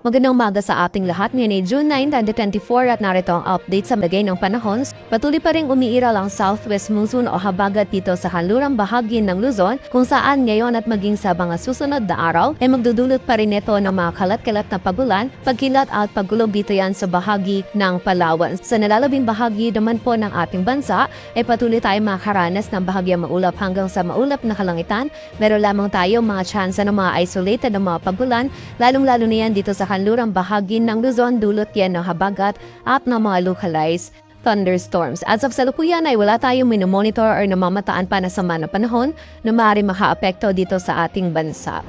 Magandang umaga sa ating lahat. Ngayon ay June 9, 2024 at narito ang update sa lagay ng panahon. Patuloy pa rin umiiral ang southwest monsoon o habagat dito sa kanlurang bahagi ng Luzon kung saan ngayon at maging sa mga susunod na araw ay magdudulot pa rin ito ng mga kalat-kalat na pagulan, pagkilat at pagkulog dito yan sa bahagi ng Palawan. Sa nalalabing bahagi naman po ng ating bansa ay patuloy tayo makaranas ng bahagyang maulap hanggang sa maulap na kalangitan. Meron lamang tayo mga tsansa ng mga isolated na mga pagulan, lalong-lalo na yan dito sa kanlurang bahagi ng Luzon, dulot yan ng habagat at ng mga localized thunderstorms. As of salukuyan ay wala tayong minomonitor or namamataan pa na sama ng panahon na maaari makaapekto dito sa ating bansa.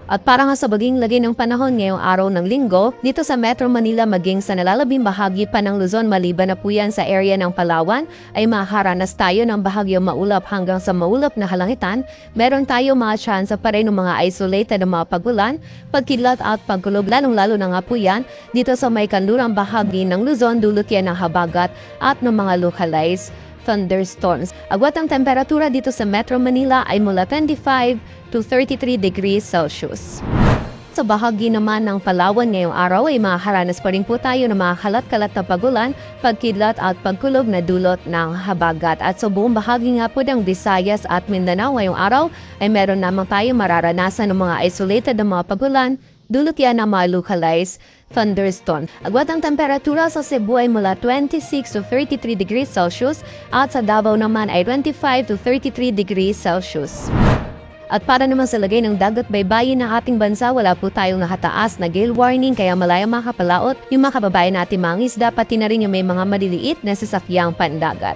At para nga sa baging lagay ng panahon ngayong araw ng linggo, dito sa Metro Manila maging sa nalalabing bahagi pa ng Luzon maliban na po yan sa area ng Palawan, ay makakaranas tayo ng bahagyang maulap hanggang sa maulap na kalangitan. Meron tayo mga tsansa pa rin ng mga isolated na mga pagulan, pagkilat at pagkulog, lalong-lalo na nga po yan dito sa may kanlurang bahagi ng Luzon, dulot yan ng habagat at ng mga localized thunderstorms. Agwat ang temperatura dito sa Metro Manila ay mula 25 to 33 degrees Celsius. Sa bahagi naman ng Palawan ngayong araw ay makakaranas pa rin po tayo ng mga kalat-kalat na pagulan, pagkidlat at pagkulog na dulot ng habagat. At sa buong bahagi nga po ng Visayas at Mindanao ngayong araw ay meron namang tayo mararanasan ng mga isolated na mga pagulan, dulot yan ng mga localized thunderstorm. Agwat ang temperatura sa Cebu ay mula 26 to 33 degrees Celsius at sa Davao naman ay 25 to 33 degrees Celsius. At para naman sa lagay ng dagat baybayin ng ating bansa, wala po tayong nakataas na gale warning kaya malayang makapalaot yung mga kababayan natin mga isda pati na rin yung may mga maliliit na sasakyang pandagat.